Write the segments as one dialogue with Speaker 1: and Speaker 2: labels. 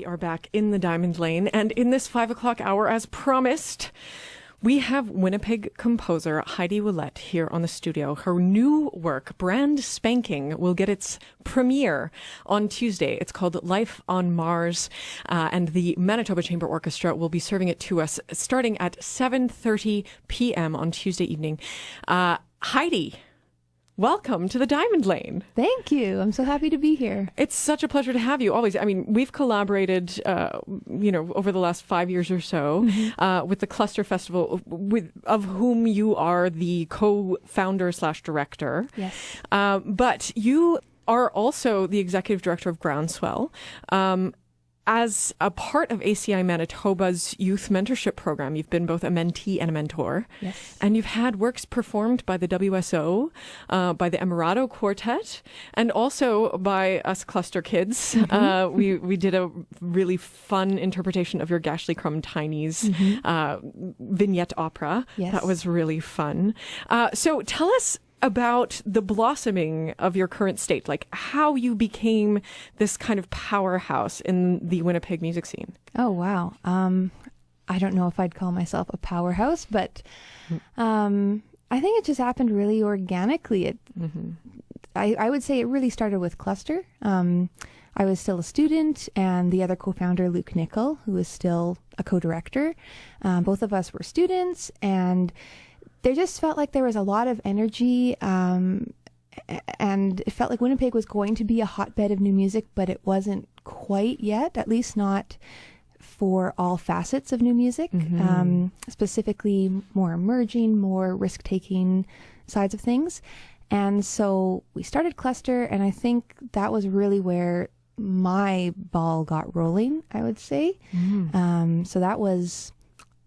Speaker 1: We are back in the Diamond Lane, and in this 5 o'clock hour, as promised, we have Winnipeg composer Heidi Ouellette here on the studio. Her new work, brand spanking, will get its premiere on Tuesday. It's called Life on Mars, and the Manitoba Chamber Orchestra will be serving it to us starting at 7:30 p.m. on Tuesday evening. Heidi, welcome to the Diamond Lane.
Speaker 2: Thank you. I'm so happy to be here.
Speaker 1: It's such a pleasure to have you always. I mean, we've collaborated, over the last 5 years or so with the Cluster Festival, of whom you are the co-founder / director.
Speaker 2: Yes.
Speaker 1: But you are also the executive director of GroundSwell. As a part of ACI Manitoba's youth mentorship program, you've been both a mentee and a mentor.
Speaker 2: Yes.
Speaker 1: And you've had works performed by the WSO, by the Emirado Quartet, and also by us cluster kids. We did a really fun interpretation of your Gashly Crumb Tiny's vignette opera.
Speaker 2: Yes.
Speaker 1: That was really fun. So tell us about the blossoming of your current state, like how you became this kind of powerhouse in the Winnipeg music scene.
Speaker 2: Oh, wow. I don't know if I'd call myself a powerhouse, but I think it just happened really organically. I would say it really started with Cluster. I was still a student, and the other co-founder, Luke Nickel, who is still a co-director. Both of us were students, and there just felt like there was a lot of energy, and it felt like Winnipeg was going to be a hotbed of new music, but it wasn't quite yet, at least not for all facets of new music, specifically more emerging, more risk-taking sides of things. And so we started Cluster, and I think that was really where my ball got rolling, I would say. So that was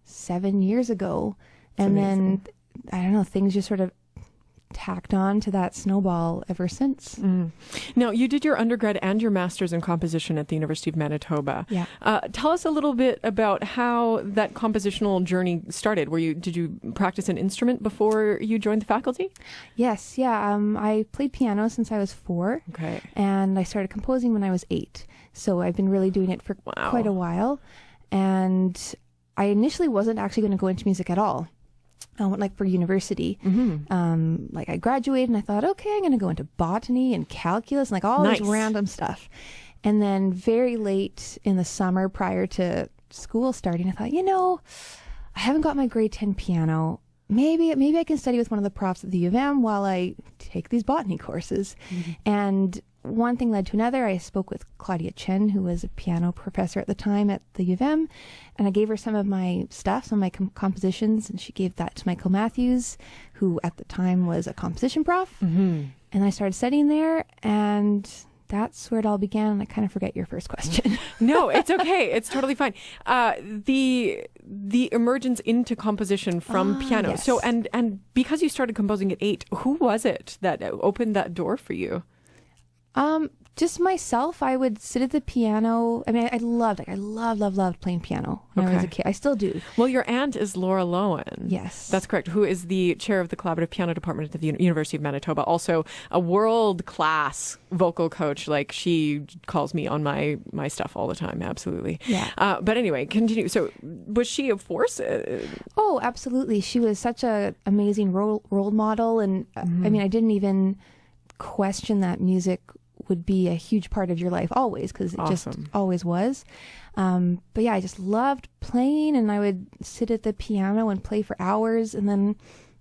Speaker 2: 7 years ago. And then I don't know, things just sort of tacked on to that snowball ever since.
Speaker 1: Now, you did your undergrad and your master's in composition at the University of Manitoba.
Speaker 2: Yeah.
Speaker 1: Tell us a little bit about how that compositional journey started. Did you practice an instrument before you joined the faculty?
Speaker 2: Yes, yeah. I played piano since I was 4.
Speaker 1: Okay.
Speaker 2: And I started composing when I was 8. So I've been really doing it for quite a while. And I initially wasn't actually going to go into music at all. For university. I graduated and I thought, okay, I'm going to go into botany and calculus and all this random stuff. And then very late in the summer prior to school starting, I thought, I haven't got my grade 10 piano. Maybe I can study with one of the profs at the U of M while I take these botany courses. And one thing led to another. I spoke with Claudia Chen, who was a piano professor at the time at the U of M, and I gave her some of my stuff, some of my compositions, and she gave that to Michael Matthews, who at the time was a composition prof. And I started studying there, and that's where it all began. And I kind of forget your first question.
Speaker 1: No, it's okay. It's totally fine. The emergence into composition from piano.
Speaker 2: Yes.
Speaker 1: So, and because you started composing at 8, who was it that opened that door for you?
Speaker 2: Just myself. I would sit at the piano. I mean, I loved playing piano when I was a kid. I still do.
Speaker 1: Well, your aunt is Laura Lowen.
Speaker 2: Yes.
Speaker 1: That's correct. Who is the chair of the collaborative piano department at the University of Manitoba. Also a world-class vocal coach. Like, she calls me on my stuff all the time. Absolutely.
Speaker 2: Yeah.
Speaker 1: But anyway, continue. So was she a force?
Speaker 2: Oh, absolutely. She was such an amazing role model. And I mean, I didn't even question that music would be a huge part of your life always, because it just always was. But yeah, I just loved playing, and I would sit at the piano and play for hours, and then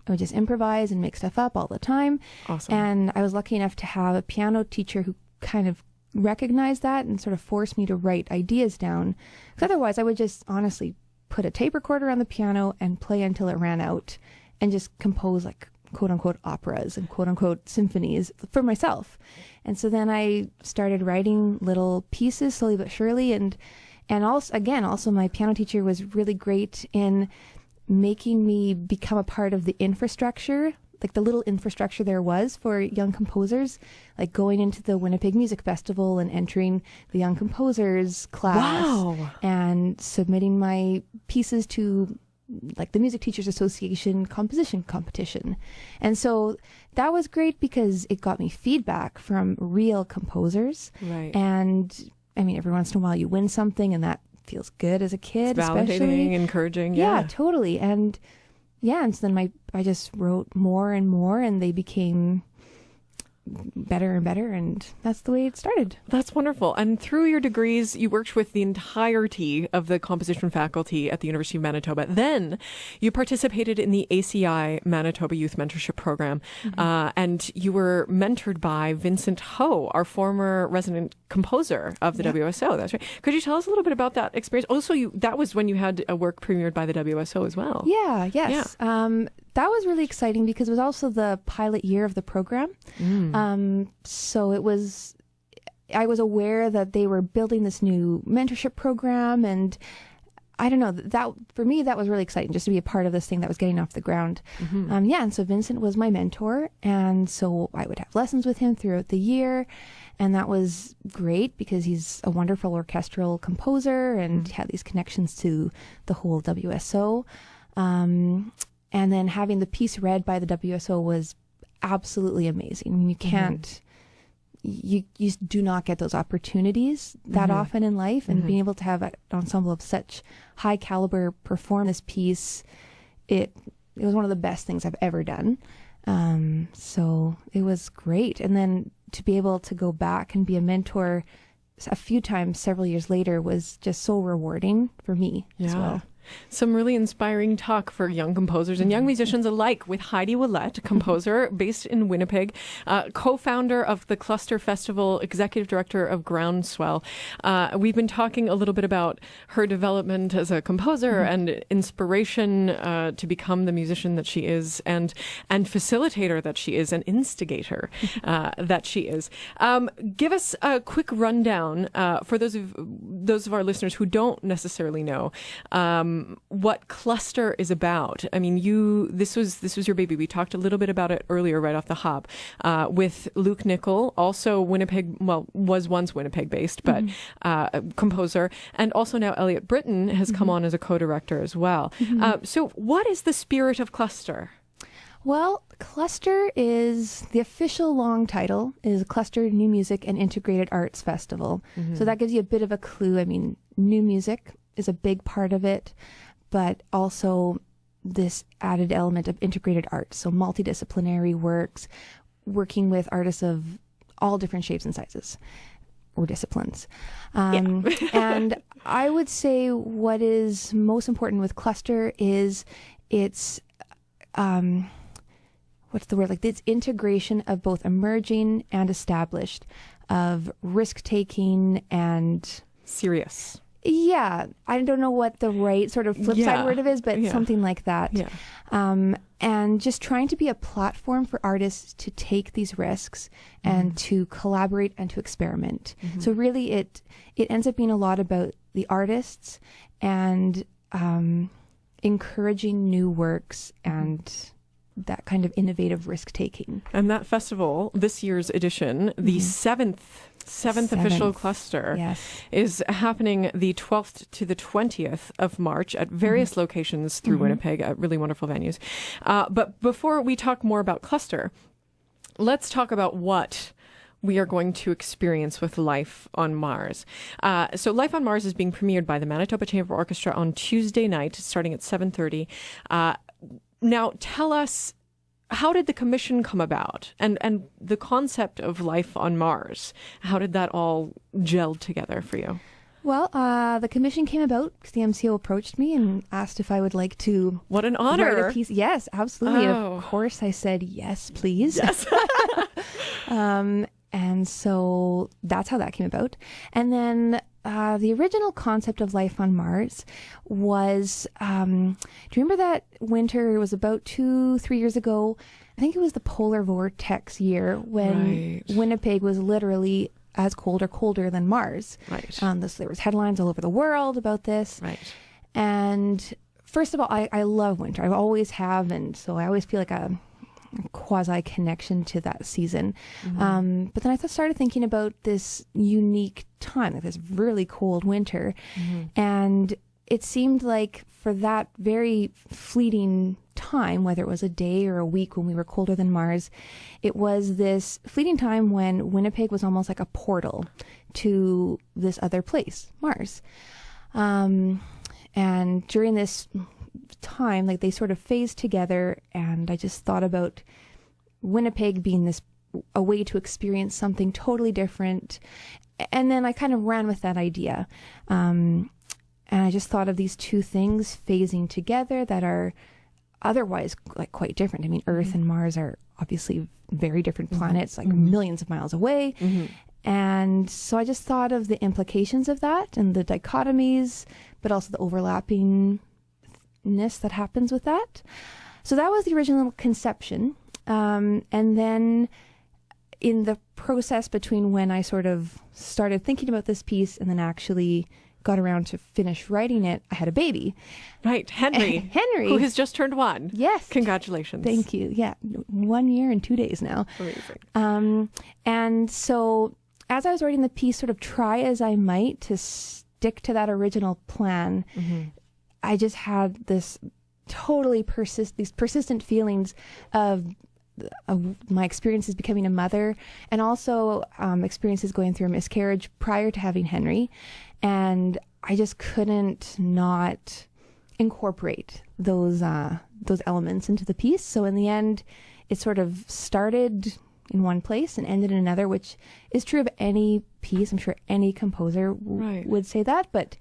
Speaker 2: I would just improvise and make stuff up all the time.
Speaker 1: Awesome.
Speaker 2: And I was lucky enough to have a piano teacher who kind of recognized that and sort of forced me to write ideas down, because otherwise I would just honestly put a tape recorder on the piano and play until it ran out and just compose like quote unquote operas and quote unquote symphonies for myself. And so then I started writing little pieces slowly but surely. And also my piano teacher was really great in making me become a part of the infrastructure, like the little infrastructure there was for young composers, like going into the Winnipeg Music Festival and entering the young composers class and submitting my pieces to like the Music Teachers Association composition competition. And so that was great because it got me feedback from real composers.
Speaker 1: Right.
Speaker 2: And I mean, every once in a while you win something and that feels good as a kid,
Speaker 1: it's validating,
Speaker 2: especially.
Speaker 1: encouraging.
Speaker 2: Yeah, totally. And and so then I just wrote more and more, and they became better and better, and that's the way it started.
Speaker 1: That's wonderful. And through your degrees, you worked with the entirety of the composition faculty at the University of Manitoba. Then you participated in the ACI Manitoba Youth Mentorship Program, and you were mentored by Vincent Ho, our former resident composer of the WSO. That's right. Could you tell us a little bit about that experience? Also, that was when you had a work premiered by the WSO as well.
Speaker 2: Yeah, yes. Yeah. That was really exciting because it was also the pilot year of the program. So I was aware that they were building this new mentorship program, and I don't know, that for me, that was really exciting just to be a part of this thing that was getting off the ground. And so Vincent was my mentor, and so I would have lessons with him throughout the year, and that was great because he's a wonderful orchestral composer and had these connections to the whole WSO. And then having the piece read by the WSO was absolutely amazing. I mean, you can't, you do not get those opportunities that often in life, and being able to have an ensemble of such high caliber perform this piece, it was one of the best things I've ever done. So it was great. And then to be able to go back and be a mentor a few times several years later was just so rewarding for me as well.
Speaker 1: Some really inspiring talk for young composers and young musicians alike with Heidi Ouellette, composer based in Winnipeg, co-founder of the Cluster Festival, executive director of GroundSwell. We've been talking a little bit about her development as a composer and inspiration to become the musician that she is, and facilitator that she is, and instigator that she is. Give us a quick rundown for those of our listeners who don't necessarily know what Cluster is about. I mean, this was your baby. We talked a little bit about it earlier, right off the hop, with Luke Nickel, also Winnipeg, was once Winnipeg based, but composer, and also now Elliot Britton has come on as a co-director as well. So what is the spirit of Cluster?
Speaker 2: Well, Cluster is, the official long title is Cluster New Music and Integrated Arts Festival. So that gives you a bit of a clue. I mean, new music is a big part of it, but also this added element of integrated art. So multidisciplinary works, working with artists of all different shapes and sizes or disciplines. And I would say what is most important with Cluster is its, what's the word? Like its integration of both emerging and established, of risk-taking and
Speaker 1: serious.
Speaker 2: Yeah, I don't know what the right sort of flip side word of is, but something like that. And just trying to be a platform for artists to take these risks and to collaborate and to experiment. So really it ends up being a lot about the artists and encouraging new works and that kind of innovative risk-taking.
Speaker 1: And that festival, this year's edition, the seventh official Cluster, is happening the 12th to the 20th of March at various locations through Winnipeg at really wonderful venues. But before we talk more about Cluster, let's talk about what we are going to experience with Life on Mars. So Life on Mars is being premiered by the Manitoba Chamber Orchestra on Tuesday night, starting at 7:30. Now, tell us, how did the commission come about? And the concept of Life on Mars, how did that all gel together for you?
Speaker 2: Well, the commission came about because the MCO approached me and asked if I would like to
Speaker 1: What an honor.
Speaker 2: write a piece. Yes, absolutely. Of course, I said, yes, please.
Speaker 1: Yes.
Speaker 2: And so that's how that came about. And then the original concept of Life on Mars was, do you remember that winter? It was about 2-3 years ago. I think it was the polar vortex year when Winnipeg was literally as cold or colder than Mars. There was headlines all over the world about this. And first of all, I love winter. I always have, and so I always feel like a quasi connection to that season. But then I started thinking about this unique time, like this really cold winter. And it seemed like for that very fleeting time, whether it was a day or a week when we were colder than Mars, it was this fleeting time when Winnipeg was almost like a portal to this other place, Mars. And during this time, like they sort of phased together, and I just thought about Winnipeg being a way to experience something totally different. And then I kind of ran with that idea. And I just thought of these two things phasing together that are otherwise like quite different. I mean, Earth and Mars are obviously very different planets, like millions of miles away. And so I just thought of the implications of that and the dichotomies, but also the overlappingness that happens with that. So that was the original conception. And then in the process between when I sort of started thinking about this piece and then actually got around to finish writing it, I had a baby.
Speaker 1: Right, Henry.
Speaker 2: Henry.
Speaker 1: Who has just turned 1.
Speaker 2: Yes.
Speaker 1: Congratulations.
Speaker 2: Thank you. Yeah, 1 year and 2 days now.
Speaker 1: Amazing.
Speaker 2: And so as I was writing the piece, sort of try as I might to stick to that original plan, I just had this totally these persistent feelings of my experiences becoming a mother, and also experiences going through a miscarriage prior to having Henry. And I just couldn't not incorporate those elements into the piece. So in the end, it sort of started in one place and ended in another, which is true of any piece. I'm sure any composer would say that, but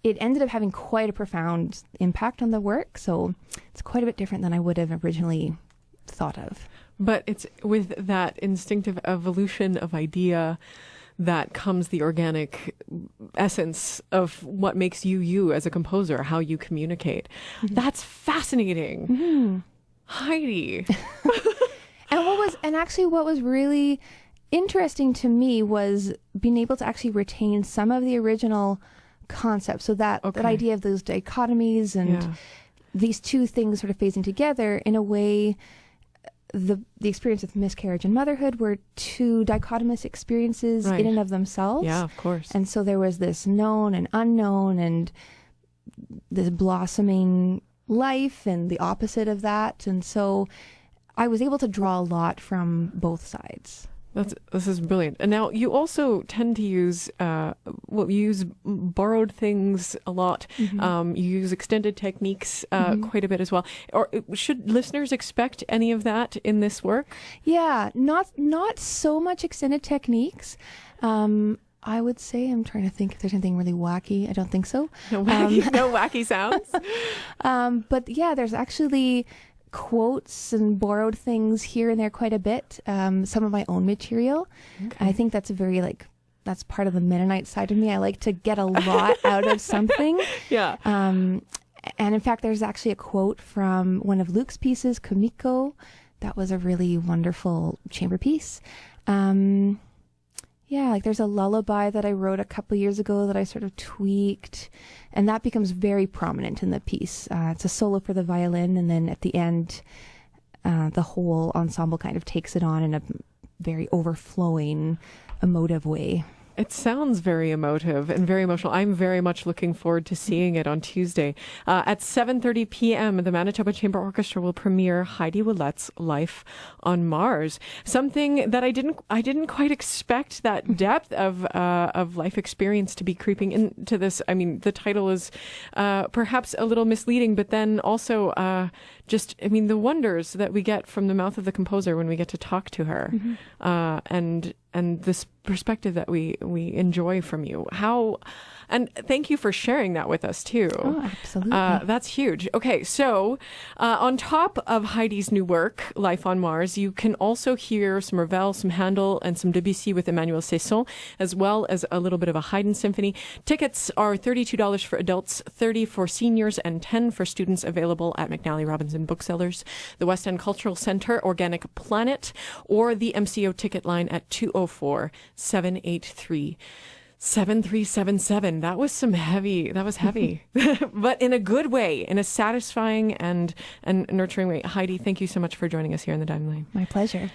Speaker 2: it ended up having quite a profound impact on the work. So it's quite a bit different than I would have originally thought of.
Speaker 1: But it's with that instinctive evolution of idea that comes the organic essence of what makes you as a composer, how you communicate. That's fascinating. Heidi.
Speaker 2: What was really interesting to me was being able to actually retain some of the original concepts. So that idea of those dichotomies and these two things sort of phasing together in a way. The experience of miscarriage and motherhood were two dichotomous experiences in and of themselves.
Speaker 1: Yeah, of course.
Speaker 2: And so there was this known and unknown and this blossoming life and the opposite of that. And so I was able to draw a lot from both sides.
Speaker 1: This is brilliant. And now you also tend to use, you use borrowed things a lot. You use extended techniques quite a bit as well. Or should listeners expect any of that in this work? Yeah,
Speaker 2: not so much extended techniques. I would say, I'm trying to think if there's anything really wacky. I don't think so.
Speaker 1: No wacky sounds?
Speaker 2: But yeah, there's actually quotes and borrowed things here and there quite a bit. Some of my own material. I think that's that's part of the Mennonite side of me. I like to get a lot out of something.
Speaker 1: Yeah.
Speaker 2: And in fact, there's actually a quote from one of Luke's pieces, Kumiko. That was a really wonderful chamber piece. There's a lullaby that I wrote a couple years ago that I sort of tweaked, and that becomes very prominent in the piece. It's a solo for the violin, and then at the end, the whole ensemble kind of takes it on in a very overflowing, emotive way.
Speaker 1: It sounds very emotive and very emotional. I'm very much looking forward to seeing it on Tuesday. At 7:30 p.m., the Manitoba Chamber Orchestra will premiere Heidi Ouellette's Life on Mars. Something that I didn't quite expect that depth of life experience to be creeping into this. I mean, the title is perhaps a little misleading, but then also the wonders that we get from the mouth of the composer when we get to talk to her, and this perspective that we enjoy from you. And thank you for sharing that with us too.
Speaker 2: Oh, absolutely.
Speaker 1: That's huge. Okay, so on top of Heidi's new work, Life on Mars, you can also hear some Ravel, some Handel, and some Debussy with Emmanuel Cesson, as well as a little bit of a Haydn symphony. Tickets are $32 for adults, $30 for seniors, and $10 for students, available at McNally Robinson Booksellers, the West End Cultural Center, Organic Planet, or the MCO ticket line at 204-783-7377. That was heavy, but in a good way, in a satisfying and nurturing way. Heidi, thank you so much for joining us here in the Diamond Lane.
Speaker 2: My pleasure.